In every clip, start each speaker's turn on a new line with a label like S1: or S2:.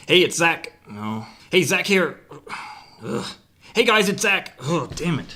S1: Hey, it's Zach. No. Hey, Zach here. Ugh. Hey guys, it's Zach. Oh, damn it.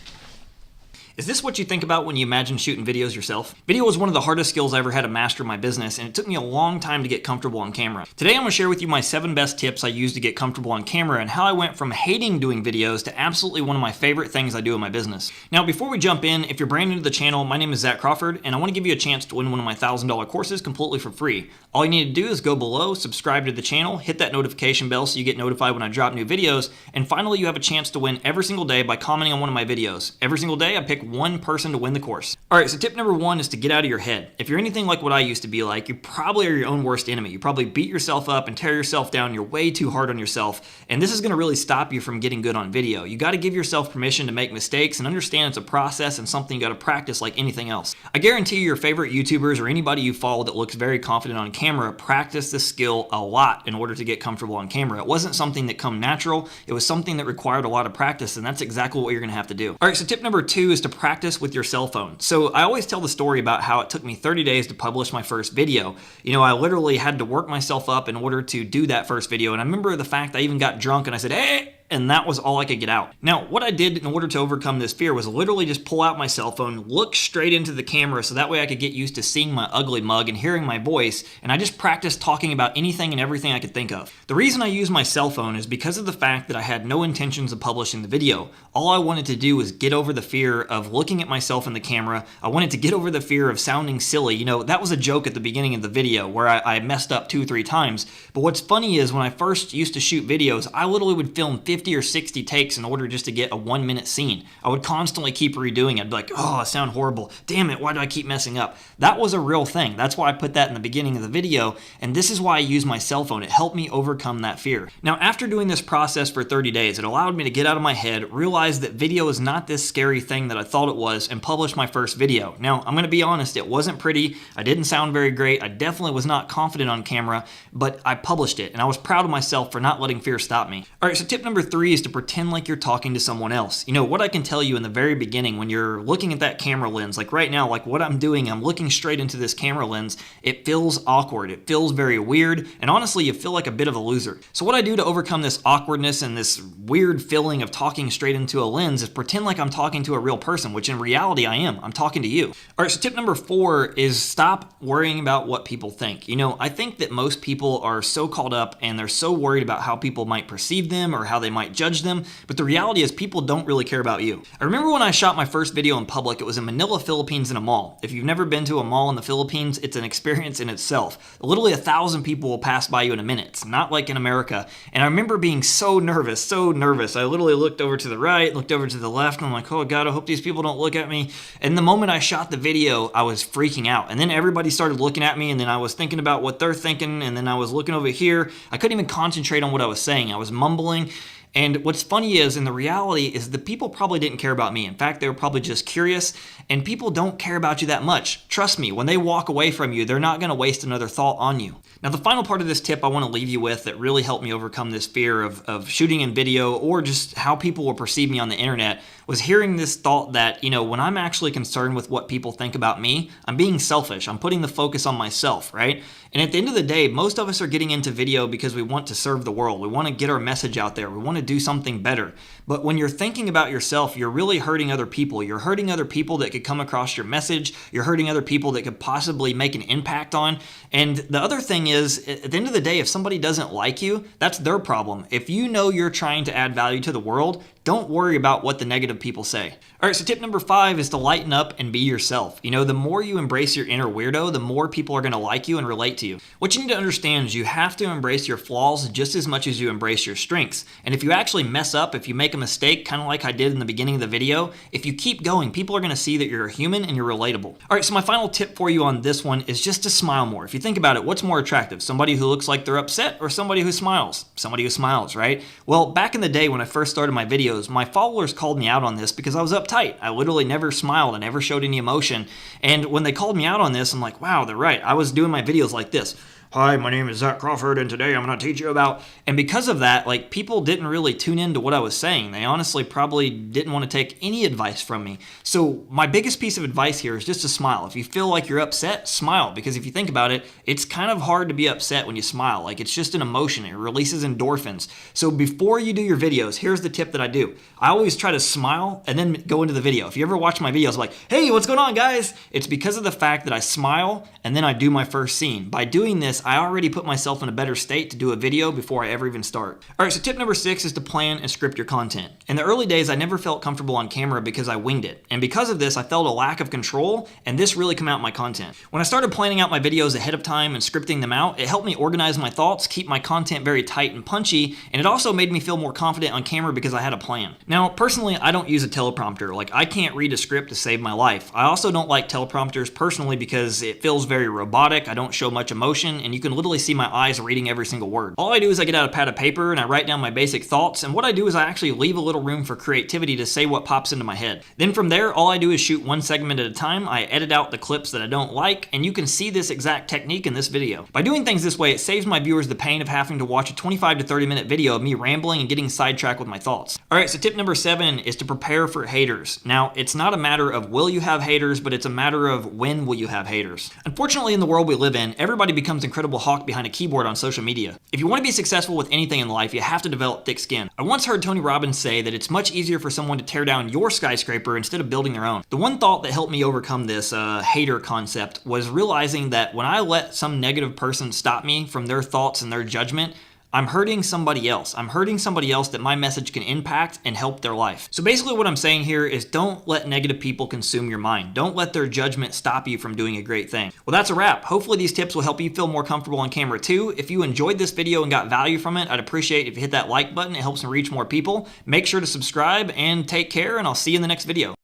S1: Is this what you think about when you imagine shooting videos yourself? Video was one of the hardest skills I ever had to master in my business, and it took me a long time to get comfortable on camera. Today I'm going to share with you my 7 best tips I use to get comfortable on camera and how I went from hating doing videos to absolutely one of my favorite things I do in my business. Now before we jump in, if you're brand new to the channel, my name is Zach Crawford, and I want to give you a chance to win one of my $1,000 courses completely for free. All you need to do is go below, subscribe to the channel, hit that notification bell so you get notified when I drop new videos, and finally you have a chance to win every single day by commenting on one of my videos. Every single day I pick one person to win the course. Alright, so tip number 1 is to get out of your head. If you're anything like what I used to be like, you probably are your own worst enemy. You probably beat yourself up and tear yourself down. You're way too hard on yourself, and this is going to really stop you from getting good on video. You got to give yourself permission to make mistakes and understand it's a process and something you got to practice like anything else. I guarantee you your favorite YouTubers or anybody you follow that looks very confident on camera practice this skill a lot in order to get comfortable on camera. It wasn't something that come natural. It was something that required a lot of practice, and that's exactly what you're going to have to do. Alright, so tip number 2 is to practice with your cell phone. So I always tell the story about how it took me 30 days to publish my first video. You know, I literally had to work myself up in order to do that first video, and I remember the fact I even got drunk and I said, "Hey!" and that was all I could get out. Now, what I did in order to overcome this fear was literally just pull out my cell phone, look straight into the camera so that way I could get used to seeing my ugly mug and hearing my voice, and I just practiced talking about anything and everything I could think of. The reason I use my cell phone is because of the fact that I had no intentions of publishing the video. All I wanted to do was get over the fear of looking at myself in the camera. I wanted to get over the fear of sounding silly. You know, that was a joke at the beginning of the video where I messed up 2 or 3 times. But what's funny is when I first used to shoot videos, I literally would film 50 or 60 takes in order just to get a 1-minute scene. I would constantly keep redoing it. I'd be like, oh, I sound horrible. Damn it, why do I keep messing up? That was a real thing. That's why I put that in the beginning of the video, and this is why I use my cell phone. It helped me overcome that fear. Now, after doing this process for 30 days, it allowed me to get out of my head, realize that video is not this scary thing that I thought it was, and publish my first video. Now, I'm going to be honest, it wasn't pretty. I didn't sound very great. I definitely was not confident on camera, but I published it, and I was proud of myself for not letting fear stop me. All right, so tip number 3 is to pretend like you're talking to someone else. You know, what I can tell you in the very beginning when you're looking at that camera lens, like right now, like what I'm doing, I'm looking straight into this camera lens, it feels awkward. It feels very weird, and honestly, you feel like a bit of a loser. So what I do to overcome this awkwardness and this weird feeling of talking straight into a lens is pretend like I'm talking to a real person, which in reality I am. I'm talking to you. All right, so tip number 4 is stop worrying about what people think. You know, I think that most people are so caught up and they're so worried about how people might perceive them or how they might judge them, but the reality is people don't really care about you. I remember when I shot my first video in public, it was in Manila, Philippines in a mall. If you've never been to a mall in the Philippines, it's an experience in itself. Literally 1,000 people will pass by you in a minute. It's not like in America. And I remember being so nervous, so nervous. I literally looked over to the right, looked over to the left, and I'm like, oh God, I hope these people don't look at me. And the moment I shot the video, I was freaking out. And then everybody started looking at me, and then I was thinking about what they're thinking, and then I was looking over here. I couldn't even concentrate on what I was saying. I was mumbling. And what's funny is, and the reality is, the people probably didn't care about me. In fact, they were probably just curious, and people don't care about you that much. Trust me, when they walk away from you, they're not going to waste another thought on you. Now, the final part of this tip I want to leave you with that really helped me overcome this fear of shooting in video or just how people will perceive me on the internet was hearing this thought that, you know, when I'm actually concerned with what people think about me, I'm being selfish. I'm putting the focus on myself, right? And at the end of the day, most of us are getting into video because we want to serve the world. We want to get our message out there. We want to do something better. But when you're thinking about yourself, you're really hurting other people. You're hurting other people that could come across your message. You're hurting other people that could possibly make an impact on. And the other thing is, at the end of the day, if somebody doesn't like you, that's their problem. If you know you're trying to add value to the world, don't worry about what the negative people say. All right, so tip number 5 is to lighten up and be yourself. You know, the more you embrace your inner weirdo, the more people are going to like you and relate to you. What you need to understand is you have to embrace your flaws just as much as you embrace your strengths. And if you actually mess up, if you make a mistake, kind of like I did in the beginning of the video, if you keep going, people are going to see that you're a human and you're relatable. All right, so my final tip for you on this one is just to smile more. If you think about it, what's more attractive? Somebody who looks like they're upset or somebody who smiles? Somebody who smiles, right? Well, back in the day when I first started my videos, my followers called me out on this because I was uptight. I literally never smiled. I never showed any emotion. And when they called me out on this, I'm like, wow, they're right. I was doing my videos like this. hi, my name is Zach Crawford, and today I'm going to teach you about, and because of that, like, people didn't really tune into what I was saying. They honestly probably didn't want to take any advice from me. So my biggest piece of advice here is just to smile. If you feel like you're upset, smile, because if you think about it, it's kind of hard to be upset when you smile. Like, it's just an emotion. It releases endorphins. So before you do your videos, here's the tip that I do. I always try to smile and then go into the video. If you ever watch my videos like, hey, what's going on, guys? It's because of the fact that I smile and then I do my first scene. By doing this, I already put myself in a better state to do a video before I ever even start. All right, so tip number 6 is to plan and script your content. In the early days, I never felt comfortable on camera because I winged it. And because of this, I felt a lack of control, and this really came out in my content. When I started planning out my videos ahead of time and scripting them out, it helped me organize my thoughts, keep my content very tight and punchy, and it also made me feel more confident on camera because I had a plan. Now, personally, I don't use a teleprompter. Like, I can't read a script to save my life. I also don't like teleprompters personally because it feels very robotic. I don't show much emotion, and you can literally see my eyes reading every single word. All I do is I get out a pad of paper and I write down my basic thoughts, and what I do is I actually leave a little room for creativity to say what pops into my head. Then from there, all I do is shoot one segment at a time. I edit out the clips that I don't like, and you can see this exact technique in this video. By doing things this way, it saves my viewers the pain of having to watch a 25 to 30 minute video of me rambling and getting sidetracked with my thoughts. All right, so tip number 7 is to prepare for haters. Now, it's not a matter of will you have haters, but it's a matter of when will you have haters. Unfortunately, in the world we live in, everybody becomes incredible hawk behind a keyboard on social media. If you want to be successful with anything in life, you have to develop thick skin. I once heard Tony Robbins say that it's much easier for someone to tear down your skyscraper instead of building their own. The one thought that helped me overcome this hater concept was realizing that when I let some negative person stop me from their thoughts and their judgment, I'm hurting somebody else. I'm hurting somebody else that my message can impact and help their life. So basically what I'm saying here is don't let negative people consume your mind. Don't let their judgment stop you from doing a great thing. Well, that's a wrap. Hopefully these tips will help you feel more comfortable on camera too. If you enjoyed this video and got value from it, I'd appreciate if you hit that like button. It helps me reach more people. Make sure to subscribe and take care, and I'll see you in the next video.